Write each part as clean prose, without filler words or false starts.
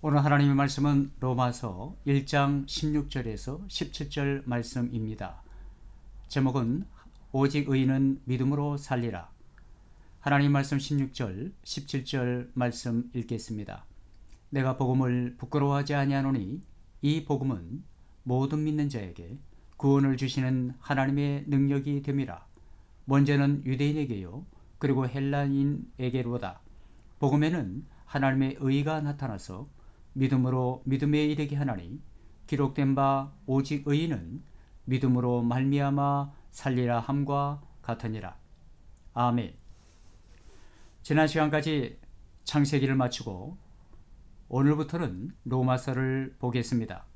오늘 하나님의 말씀은 로마서 1장 16절에서 17절 말씀입니다. 제목은 오직 의인은 믿음으로 살리라. 하나님 말씀 16절, 17절 말씀 읽겠습니다. 내가 복음을 부끄러워하지 아니하노니 이 복음은 모든 믿는 자에게 구원을 주시는 하나님의 능력이 됨이라. 먼저는 유대인에게요 그리고 헬라인에게로다. 복음에는 하나님의 의가 나타나서 믿음으로 믿음에 이르게 하나니 기록된 바 오직 의인은 믿음으로 말미암아 살리라 함과 같으니라. 아멘. 지난 시간까지 창세기를 마치고 오늘부터는 로마서를 보겠습니다.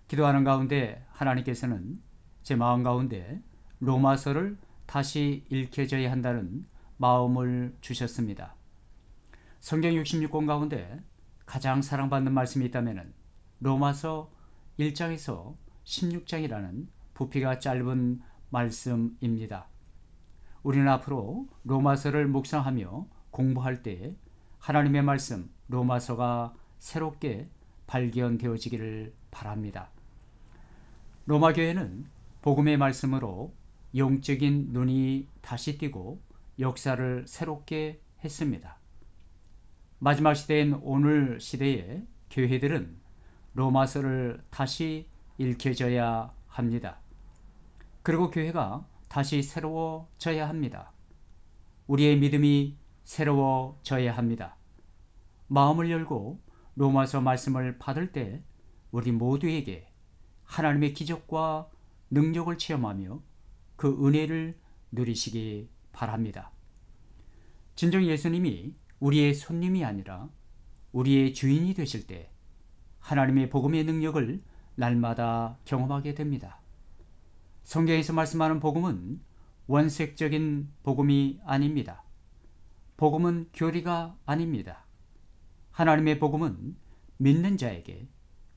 기도하는 가운데 하나님께서는 제 마음 가운데 로마서를 다시 읽혀져야 한다는 마음을 주셨습니다. 성경 66권 가운데 가장 사랑받는 말씀이 있다면 로마서 1장에서 16장이라는 부피가 짧은 말씀입니다. 우리는 앞으로 로마서를 묵상하며 공부할 때 하나님의 말씀 로마서가 새롭게 발견되어지기를 바랍니다. 로마 교회는 복음의 말씀으로 영적인 눈이 다시 띄고 역사를 새롭게 했습니다. 마지막 시대인 오늘 시대의 교회들은 로마서를 다시 읽혀져야 합니다. 그리고 교회가 다시 새로워져야 합니다. 우리의 믿음이 새로워져야 합니다. 마음을 열고 로마서 말씀을 받을 때 우리 모두에게 하나님의 기적과 능력을 체험하며 그 은혜를 누리시기 바랍니다. 진정 예수님이 우리의 손님이 아니라 우리의 주인이 되실 때 하나님의 복음의 능력을 날마다 경험하게 됩니다. 성경에서 말씀하는 복음은 원색적인 복음이 아닙니다. 복음은 교리가 아닙니다. 하나님의 복음은 믿는 자에게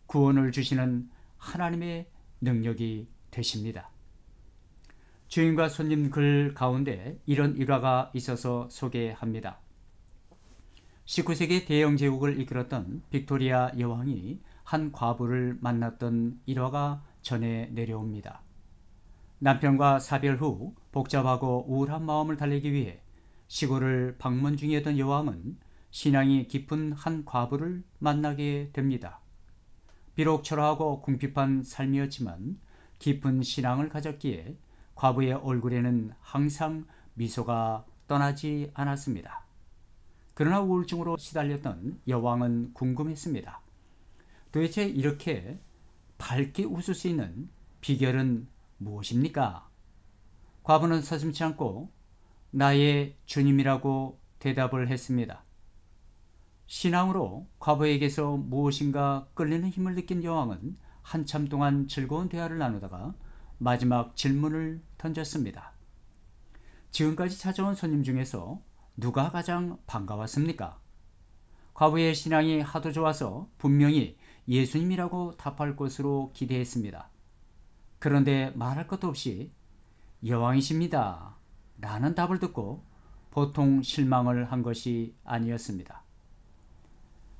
구원을 주시는 하나님의 능력이 되십니다. 주인과 손님 글 가운데 이런 일화가 있어서 소개합니다. 19세기 대영 제국을 이끌었던 빅토리아 여왕이 한 과부를 만났던 일화가 전해 내려옵니다. 남편과 사별 후 복잡하고 우울한 마음을 달래기 위해 시골을 방문 중이었던 여왕은 신앙이 깊은 한 과부를 만나게 됩니다. 비록 초라하고 궁핍한 삶이었지만 깊은 신앙을 가졌기에 과부의 얼굴에는 항상 미소가 떠나지 않았습니다. 그러나 우울증으로 시달렸던 여왕은 궁금했습니다. 도대체 이렇게 밝게 웃을 수 있는 비결은 무엇입니까? 과부는 서슴지 않고 나의 주님이라고 대답을 했습니다. 신앙으로 과부에게서 무엇인가 끌리는 힘을 느낀 여왕은 한참 동안 즐거운 대화를 나누다가 마지막 질문을 던졌습니다. 지금까지 찾아온 손님 중에서 누가 가장 반가웠습니까? 과부의 신앙이 하도 좋아서 분명히 예수님이라고 답할 것으로 기대했습니다. 그런데 말할 것도 없이 여왕이십니다 라는 답을 듣고 보통 실망을 한 것이 아니었습니다.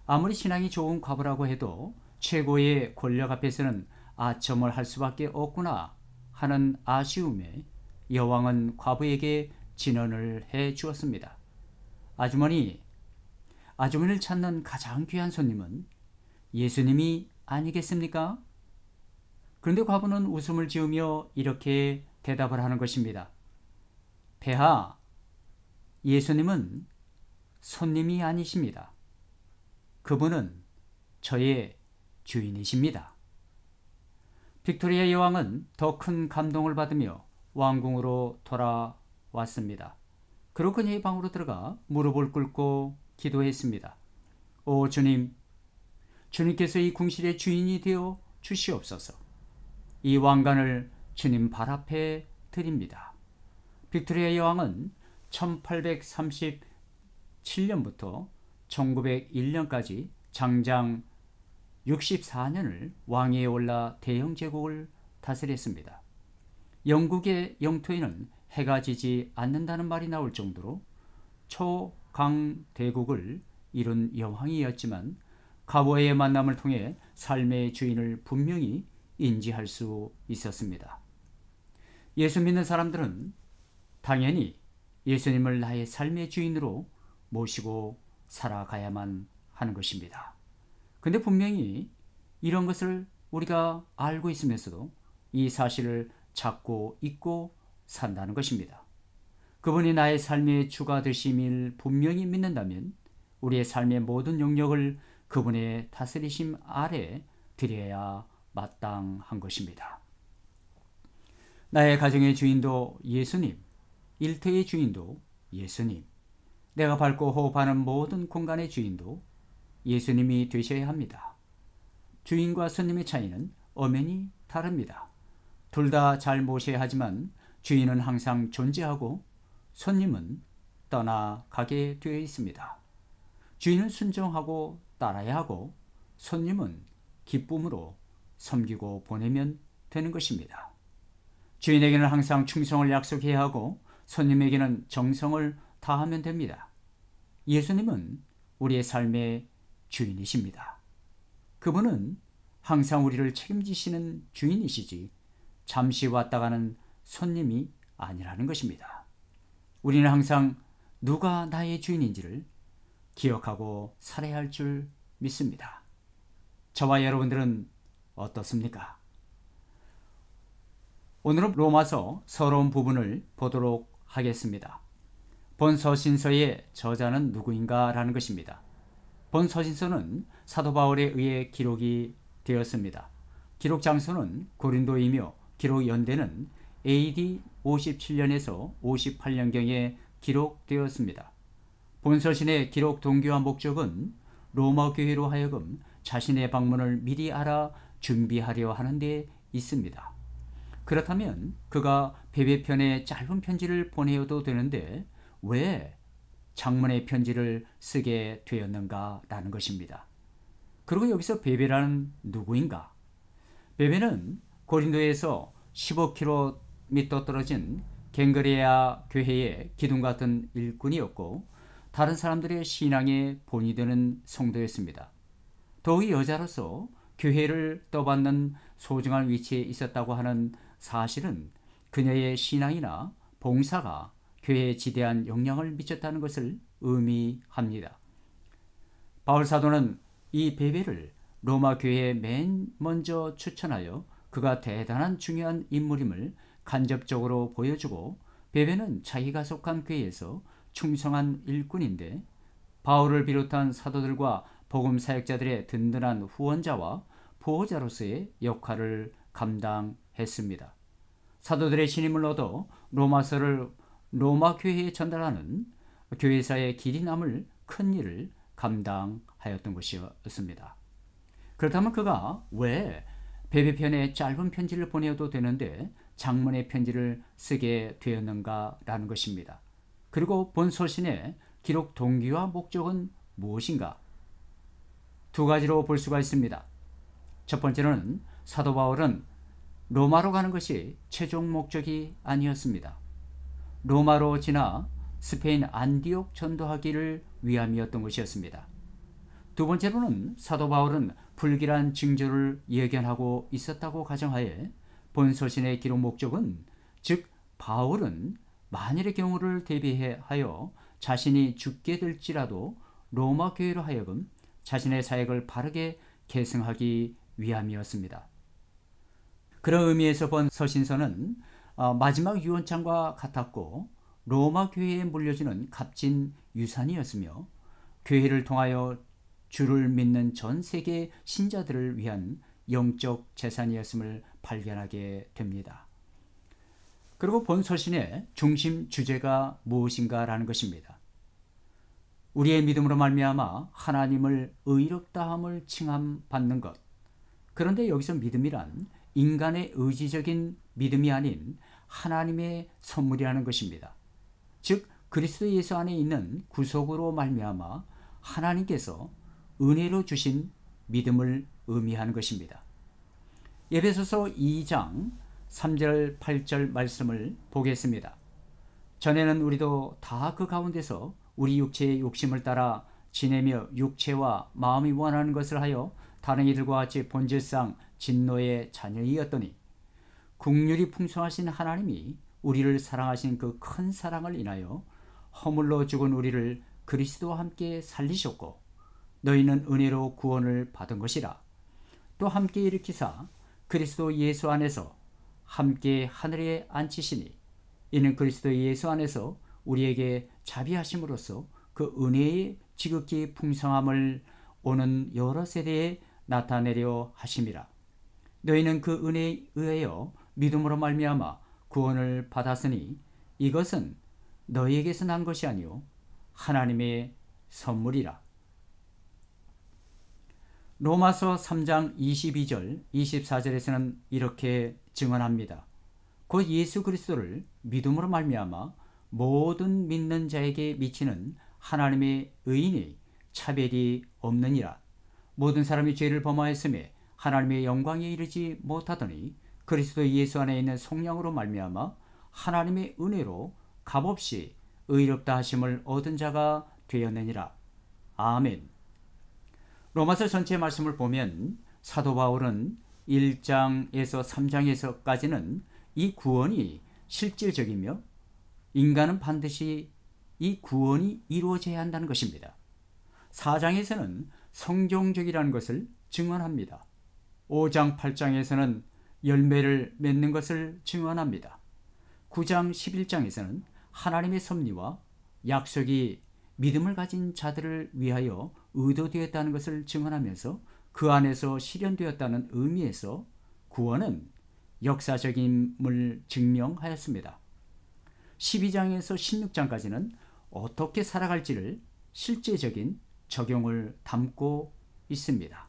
아무리 신앙이 좋은 과부라고 해도 최고의 권력 앞에서는 아첨을 할 수밖에 없구나 하는 아쉬움에 여왕은 과부에게 진언을 해 주었습니다. 아주머니를 찾는 가장 귀한 손님은 예수님이 아니겠습니까? 그런데 과부는 웃음을 지으며 이렇게 대답을 하는 것입니다. 폐하, 예수님은 손님이 아니십니다. 그분은 저의 주인이십니다. 빅토리아 여왕은 더 큰 감동을 받으며 왕궁으로 돌아왔습니다. 그리고 그녀의 방으로 들어가 무릎을 꿇고 기도했습니다. 오 주님, 주님께서 이 궁실의 주인이 되어 주시옵소서. 이 왕관을 주님 발 앞에 드립니다. 빅토리아 여왕은 1837년부터 1901년까지 장장 64년을 왕위에 올라 대영 제국을 다스렸습니다. 영국의 영토에는 해가 지지 않는다는 말이 나올 정도로 초강대국을 이룬 여왕이었지만 가보아의 만남을 통해 삶의 주인을 분명히 인지할 수 있었습니다. 예수 믿는 사람들은 당연히 예수님을 나의 삶의 주인으로 모시고 살아가야만 하는 것입니다. 근데 분명히 이런 것을 우리가 알고 있으면서도 이 사실을 찾고 잊고 산다는 것입니다. 그분이 나의 삶의 주가 되심을 분명히 믿는다면 우리의 삶의 모든 영역을 그분의 다스리심 아래 드려야 마땅한 것입니다. 나의 가정의 주인도 예수님, 일터의 주인도 예수님, 내가 밟고 호흡하는 모든 공간의 주인도 예수님이 되셔야 합니다. 주인과 손님의 차이는 엄연히 다릅니다. 둘 다 잘 모셔야 하지만 주인은 항상 존재하고 손님은 떠나가게 되어 있습니다. 주인은 순종하고 따라야 하고 손님은 기쁨으로 섬기고 보내면 되는 것입니다. 주인에게는 항상 충성을 약속해야 하고 손님에게는 정성을 다하면 됩니다. 예수님은 우리의 삶의 주인이십니다. 그분은 항상 우리를 책임지시는 주인이시지 잠시 왔다 가는 손님이 아니라는 것입니다. 우리는 항상 누가 나의 주인인지를 기억하고 살아야 할 줄 믿습니다. 저와 여러분들은 어떻습니까? 오늘은 로마서 서론 부분을 보도록 하겠습니다. 본 서신서의 저자는 누구인가 라는 것입니다. 본 서신서는 사도 바울에 의해 기록이 되었습니다. 기록 장소는 고린도이며 기록 연대는 AD 57년에서 58년경에 기록되었습니다. 본 서신의 기록 동기와 목적은 로마 교회로 하여금 자신의 방문을 미리 알아 준비하려 하는 데 있습니다. 그렇다면 그가 베베편에 짧은 편지를 보내어도 되는데 왜 장문의 편지를 쓰게 되었는가 라는 것입니다. 그리고 여기서 베베라는 누구인가? 베베는 고린도에서 15km 떨어진 갱그레아 교회의 기둥 같은 일꾼이었고 다른 사람들의 신앙의 본이 되는 성도였습니다. 더욱이 여자로서 교회를 떠받는 소중한 위치에 있었다고 하는 사실은 그녀의 신앙이나 봉사가 교회에 지대한 영향을 미쳤다는 것을 의미합니다. 바울 사도는 이 베베를 로마 교회에 맨 먼저 추천하여 그가 대단한 중요한 인물임을 간접적으로 보여주고 베베는 자기가 속한 교회에서 충성한 일꾼인데 바울을 비롯한 사도들과 복음 사역자들의 든든한 후원자와 보호자로서의 역할을 감당했습니다. 사도들의 신임을 얻어 로마서를 로마 교회에 전달하는 교회사의 길이 남을 큰 일을 감당하였던 것이었습니다. 그렇다면 그가 왜 베베편에 짧은 편지를 보내어도 되는데 장문의 편지를 쓰게 되었는가라는 것입니다. 그리고 본 서신의 기록 동기와 목적은 무엇인가? 두 가지로 볼 수가 있습니다. 첫 번째로는 사도 바울은 로마로 가는 것이 최종 목적이 아니었습니다. 로마로 지나 스페인 안디옥 전도하기를 위함이었던 것이었습니다. 두 번째로는 사도 바울은 불길한 징조를 예견하고 있었다고 가정하에 본 서신의 기록 목적은 즉 바울은 만일의 경우를 대비하여 자신이 죽게 될지라도 로마 교회로 하여금 자신의 사역을 바르게 계승하기 위함이었습니다. 그런 의미에서 본 서신서는 마지막 유언장과 같았고 로마 교회에 물려주는 값진 유산이었으며 교회를 통하여 주를 믿는 전 세계 신자들을 위한 영적 재산이었음을 발견하게 됩니다. 그리고 본 서신의 중심 주제가 무엇인가라는 것입니다. 우리의 믿음으로 말미암아 하나님을 의롭다함을 칭함받는 것. 그런데 여기서 믿음이란 인간의 의지적인 믿음이 아닌 하나님의 선물이라는 것입니다. 즉 그리스도 예수 안에 있는 구속으로 말미암아 하나님께서 은혜로 주신 믿음을 의미하는 것입니다. 에베소서 2장 3절 8절 말씀을 보겠습니다. 전에는 우리도 다 그 가운데서 우리 육체의 욕심을 따라 지내며 육체와 마음이 원하는 것을 하여 다른 이들과 같이 본질상 진노의 자녀이었더니 국률이 풍성하신 하나님이 우리를 사랑하신 그 큰 사랑을 인하여 허물로 죽은 우리를 그리스도와 함께 살리셨고 너희는 은혜로 구원을 받은 것이라. 또 함께 일으키사 그리스도 예수 안에서 함께 하늘에 앉히시니 이는 그리스도 예수 안에서 우리에게 자비하심으로써 그 은혜의 지극히 풍성함을 오는 여러 세대에 나타내려 하심이라. 너희는 그 은혜에 의하여 믿음으로 말미암아 구원을 받았으니 이것은 너희에게서 난 것이 아니요 하나님의 선물이라. 로마서 3장 22절 24절에서는 이렇게 증언합니다. 곧 예수 그리스도를 믿음으로 말미암아 모든 믿는 자에게 미치는 하나님의 의인이 차별이 없느니라. 모든 사람이 죄를 범하였음에 하나님의 영광에 이르지 못하더니 그리스도 예수 안에 있는 속량으로 말미암아 하나님의 은혜로 값없이 의롭다 하심을 얻은 자가 되었느니라. 아멘. 로마서 전체 말씀을 보면 사도 바울은 1장에서 3장에서까지는 이 구원이 실질적이며 인간은 반드시 이 구원이 이루어져야 한다는 것입니다. 4장에서는 성경적이라는 것을 증언합니다. 5장 8장에서는 열매를 맺는 것을 증언합니다. 9장 11장에서는 하나님의 섭리와 약속이 믿음을 가진 자들을 위하여 의도되었다는 것을 증언하면서 그 안에서 실현되었다는 의미에서 구원은 역사적임을 증명하였습니다. 12장에서 16장까지는 어떻게 살아갈지를 실제적인 적용을 담고 있습니다.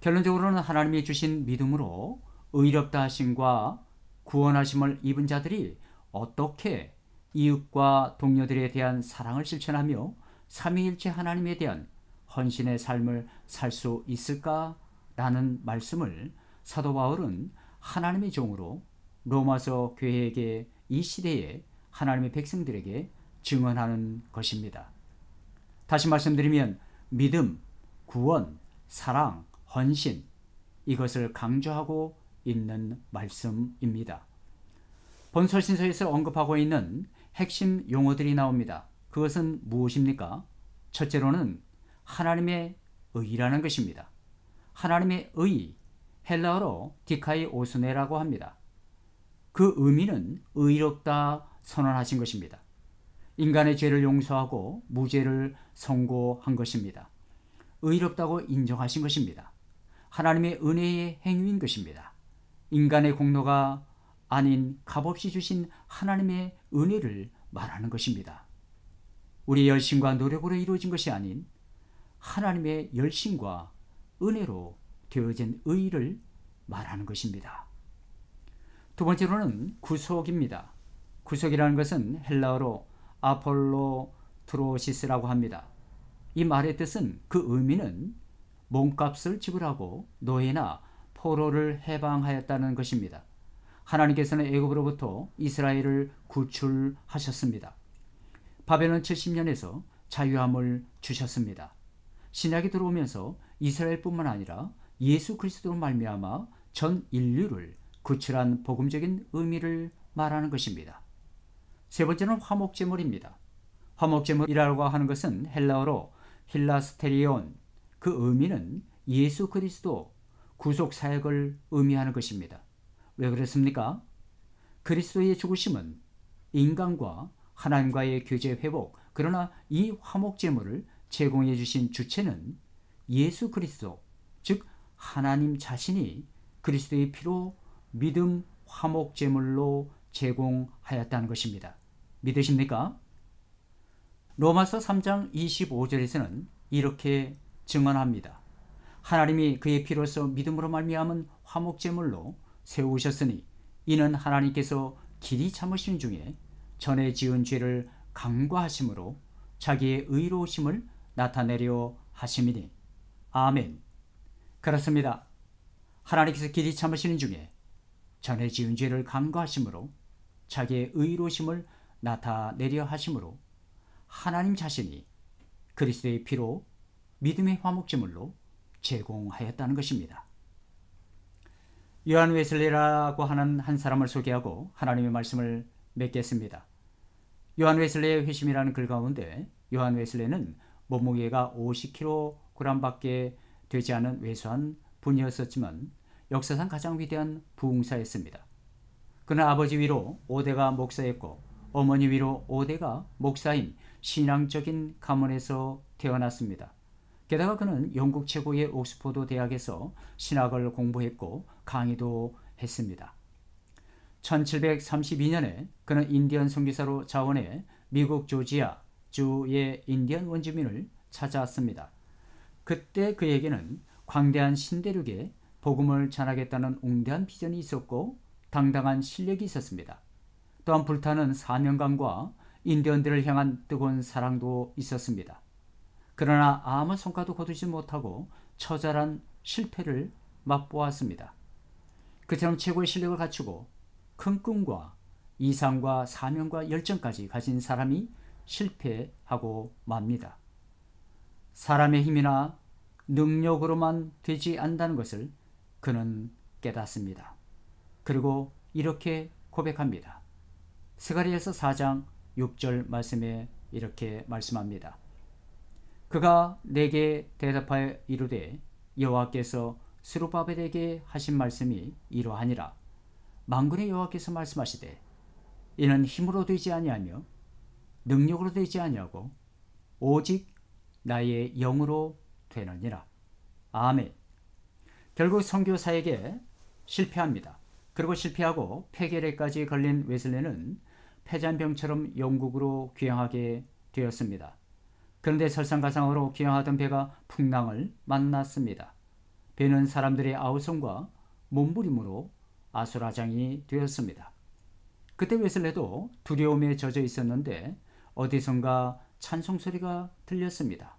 결론적으로는 하나님이 주신 믿음으로 의롭다 하심과 구원하심을 입은 자들이 어떻게 이웃과 동료들에 대한 사랑을 실천하며 삼위일체 하나님에 대한 헌신의 삶을 살 수 있을까라는 말씀을 사도 바울은 하나님의 종으로 로마서 교회에게 이 시대에 하나님의 백성들에게 증언하는 것입니다. 다시 말씀드리면 믿음, 구원, 사랑, 헌신 이것을 강조하고 있는 말씀입니다. 본서신서에서 언급하고 있는 핵심 용어들이 나옵니다. 그것은 무엇입니까? 첫째로는 하나님의 의라는 것입니다. 하나님의 의, 헬라어로 디카이 오스네라고 합니다. 그 의미는 의롭다 선언하신 것입니다. 인간의 죄를 용서하고 무죄를 선고한 것입니다. 의롭다고 인정하신 것입니다. 하나님의 은혜의 행위인 것입니다. 인간의 공로가 아닌 값없이 주신 하나님의 은혜를 말하는 것입니다. 우리의 열심과 노력으로 이루어진 것이 아닌 하나님의 열심과 은혜로 되어진 의를 말하는 것입니다. 두 번째로는 구속입니다. 구속이라는 것은 헬라어로 아폴로트로시스라고 합니다. 이 말의 뜻은 그 의미는 몸값을 지불하고 노예나 포로를 해방하였다는 것입니다. 하나님께서는 애굽으로부터 이스라엘을 구출하셨습니다. 바벨론 70년에서 자유함을 주셨습니다. 신약이 들어오면서 이스라엘뿐만 아니라 예수 그리스도로 말미암아 전 인류를 구출한 복음적인 의미를 말하는 것입니다. 세 번째는 화목제물입니다. 화목제물이라고 하는 것은 헬라어로 힐라스테리온, 그 의미는 예수 그리스도 구속 사역을 의미하는 것입니다. 왜 그렇습니까? 그리스도의 죽으심은 인간과 하나님과의 교제 회복, 그러나 이 화목제물을 제공해 주신 주체는 예수 그리스도, 즉 하나님 자신이 그리스도의 피로 믿음 화목제물로 제공하였다는 것입니다. 믿으십니까? 로마서 3장 25절에서는 이렇게 증언합니다. 하나님이 그의 피로서 믿음으로 말미암은 화목제물로 세우셨으니 이는 하나님께서 길이 참으신 중에 전에 지은 죄를 간과하심으로 자기의 의로우심을 나타내려 하심이니. 아멘. 그렇습니다. 하나님께서 길이 참으시는 중에 전에 지은 죄를 간과하심으로 자기의 의로우심을 나타내려 하심으로 하나님 자신이 그리스도의 피로 믿음의 화목제물로 제공하였다는 것입니다. 요한 웨슬레라고 하는 한 사람을 소개하고 하나님의 말씀을 맺겠습니다. 요한 웨슬레의 회심이라는 글 가운데 요한 웨슬레는 몸무게가 50kg밖에 되지 않은 왜소한 분이었었지만 역사상 가장 위대한 부흥사였습니다. 그는 아버지 위로 5대가 목사였고 어머니 위로 5대가 목사인 신앙적인 가문에서 태어났습니다. 게다가 그는 영국 최고의 옥스포드 대학에서 신학을 공부했고 강의도 했습니다. 1732년에 그는 인디언 선교사로 자원해 미국 조지아 주의 인디언 원주민을 찾아왔습니다. 그때 그에게는 광대한 신대륙에 복음을 전하겠다는 웅대한 비전이 있었고 당당한 실력이 있었습니다. 또한 불타는 사명감과 인디언들을 향한 뜨거운 사랑도 있었습니다. 그러나 아무 성과도 거두지 못하고 처절한 실패를 맛보았습니다. 그처럼 최고의 실력을 갖추고 큰 꿈과 이상과 사명과 열정까지 가진 사람이 실패하고 맙니다. 사람의 힘이나 능력으로만 되지 않는다는 것을 그는 깨닫습니다. 그리고 이렇게 고백합니다. 스가랴서 4장 6절 말씀에 이렇게 말씀합니다. 그가 내게 대답하여 이르되 여호와께서 스룹바벨에게 하신 말씀이 이러하니라. 만군의 여호와께서 말씀하시되 이는 힘으로 되지 아니하며 능력으로 되지 아니하고 오직 나의 영으로 되느니라. 아멘. 결국 선교사에게 실패합니다. 그리고 실패하고 폐결핵까지 걸린 웨슬레는 폐잔병처럼 영국으로 귀향하게 되었습니다. 그런데 설상가상으로 귀향하던 배가 풍랑을 만났습니다. 배는 사람들의 아우성과 몸부림으로 아수라장이 되었습니다. 그때 웨슬레도 두려움에 젖어 있었는데 어디선가 찬송소리가 들렸습니다.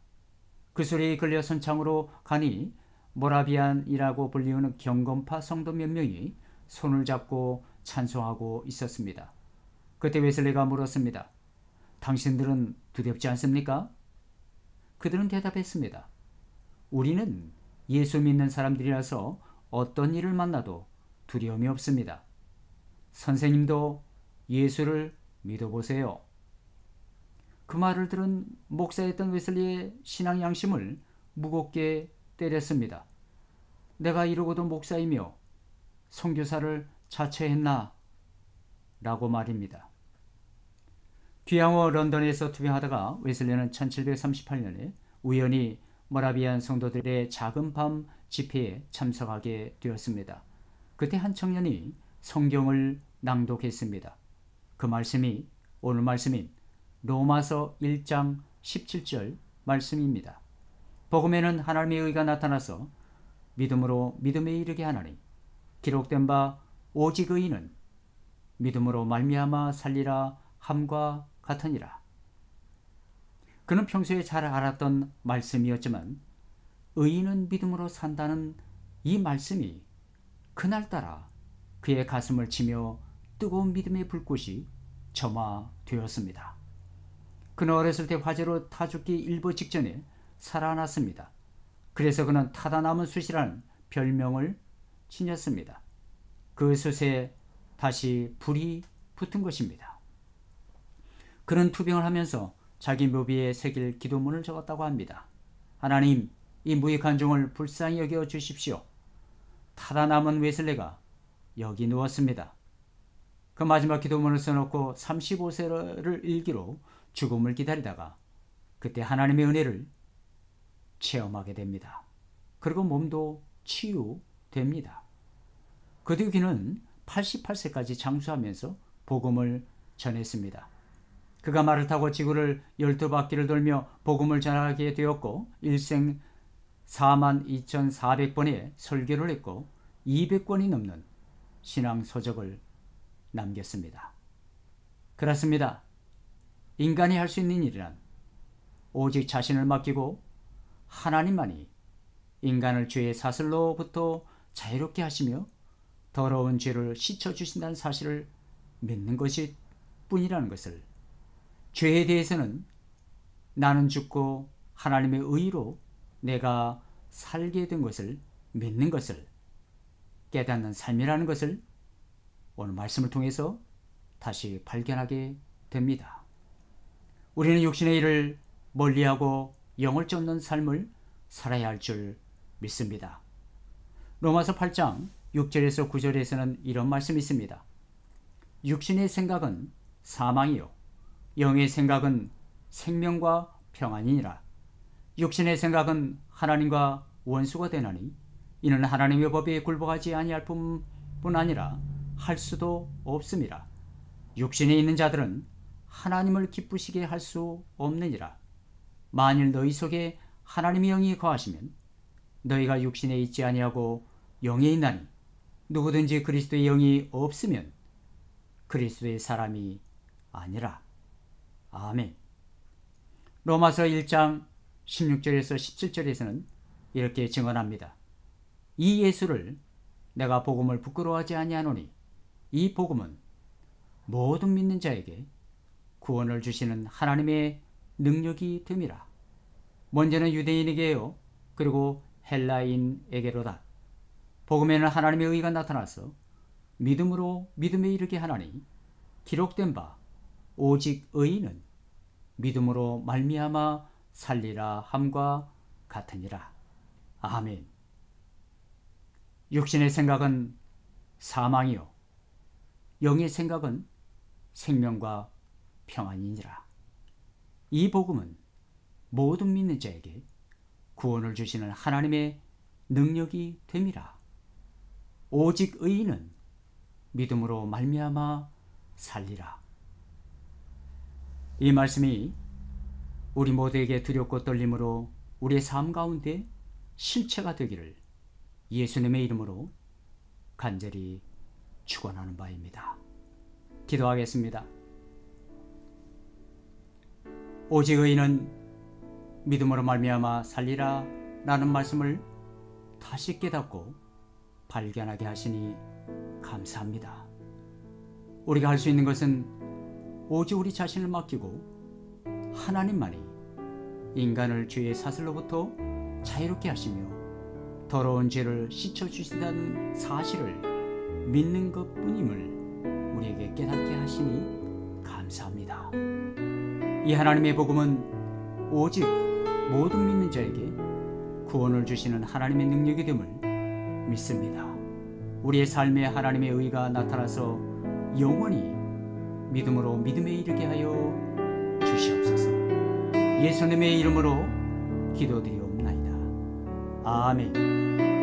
그 소리에 끌려 선창으로 가니 모라비안이라고 불리우는 경건파 성도 몇 명이 손을 잡고 찬송하고 있었습니다. 그때 웨슬레가 물었습니다. 당신들은 두렵지 않습니까? 그들은 대답했습니다. 우리는 예수 믿는 사람들이라서 어떤 일을 만나도 두려움이 없습니다. 선생님도 예수를 믿어보세요. 그 말을 들은 목사였던 웨슬리의 신앙 양심을 무겁게 때렸습니다. 내가 이러고도 목사이며 선교사를 자처했나? 라고 말입니다. 귀향 후 런던에서 투병하다가 웨슬리는 1738년에 우연히 모라비안 성도들의 작은 밤 집회에 참석하게 되었습니다. 그때 한 청년이 성경을 낭독했습니다. 그 말씀이 오늘 말씀인 로마서 1장 17절 말씀입니다. 복음에는 하나님의 의가 나타나서 믿음으로 믿음에 이르게 하나니 기록된 바 오직 의인은 믿음으로 말미암아 살리라 함과 같으니라. 그는 평소에 잘 알았던 말씀이었지만 의인은 믿음으로 산다는 이 말씀이 그날따라 그의 가슴을 치며 뜨거운 믿음의 불꽃이 점화되었습니다. 그는 어렸을 때 화재로 타 죽기 일보 직전에 살아났습니다. 그래서 그는 타다 남은 숯이라는 별명을 지녔습니다. 그 숯에 다시 불이 붙은 것입니다. 그는 투병을 하면서 자기 묘비에 새길 기도문을 적었다고 합니다. 하나님, 이 무익한 종을 불쌍히 여겨 주십시오. 타다 남은 웨슬레가 여기 누웠습니다. 그 마지막 기도문을 써놓고 35세를 일기로 죽음을 기다리다가 그때 하나님의 은혜를 체험하게 됩니다. 그리고 몸도 치유됩니다. 그 뒤 그는 88세까지 장수하면서 복음을 전했습니다. 그가 말을 타고 지구를 12바퀴를 돌며 복음을 전하게 되었고 일생 42,400번의 설교를 했고 200권이 넘는 신앙 서적을 남겼습니다. 그렇습니다. 인간이 할 수 있는 일이란 오직 자신을 맡기고 하나님만이 인간을 죄의 사슬로부터 자유롭게 하시며 더러운 죄를 씻어주신다는 사실을 믿는 것이 뿐이라는 것을, 죄에 대해서는 나는 죽고 하나님의 의로 내가 살게 된 것을 믿는 것을 깨닫는 삶이라는 것을 오늘 말씀을 통해서 다시 발견하게 됩니다. 우리는 육신의 일을 멀리하고 영을 쫓는 삶을 살아야 할 줄 믿습니다. 로마서 8장 6절에서 9절에서는 이런 말씀이 있습니다. 육신의 생각은 사망이요 영의 생각은 생명과 평안이니라. 육신의 생각은 하나님과 원수가 되나니 이는 하나님의 법에 굴복하지 아니할 뿐 아니라 할 수도 없음이라. 육신에 있는 자들은 하나님을 기쁘시게 할 수 없느니라. 만일 너희 속에 하나님의 영이 거하시면 너희가 육신에 있지 아니하고 영에 있나니 누구든지 그리스도의 영이 없으면 그리스도의 사람이 아니라. 아멘. 로마서 1장 16절에서 17절에서는 이렇게 증언합니다. 이 예수를 내가 복음을 부끄러워하지 아니하노니 이 복음은 모든 믿는 자에게 구원을 주시는 하나님의 능력이 됨이라. 먼저는 유대인에게요 그리고 헬라인에게로다. 복음에는 하나님의 의가 나타나서 믿음으로 믿음에 이르게 하나니 기록된 바 오직 의인은 믿음으로 말미암아 살리라 함과 같으니라. 아멘. 육신의 생각은 사망이요 영의 생각은 생명과 평안이니라. 이 복음은 모든 믿는 자에게 구원을 주시는 하나님의 능력이 됨이라. 오직 의인은 믿음으로 말미암아 살리라. 이 말씀이 우리 모두에게 두렵고 떨림으로 우리의 삶 가운데 실체가 되기를 예수님의 이름으로 간절히 축원하는 바입니다. 기도하겠습니다. 오직 의인은 믿음으로 말미암아 살리라 라는 말씀을 다시 깨닫고 발견하게 하시니 감사합니다. 우리가 할 수 있는 것은 오직 우리 자신을 맡기고 하나님만이 인간을 죄의 사슬로부터 자유롭게 하시며 더러운 죄를 씻어주신다는 사실을 믿는 것뿐임을 우리에게 깨닫게 하시니 감사합니다. 이 하나님의 복음은 오직 모든 믿는 자에게 구원을 주시는 하나님의 능력이 됨을 믿습니다. 우리의 삶에 하나님의 의가 나타나서 영원히 믿음으로 믿음에 이르게 하여 주시옵소서. 예수님의 이름으로 기도드리옵나이다. 아멘.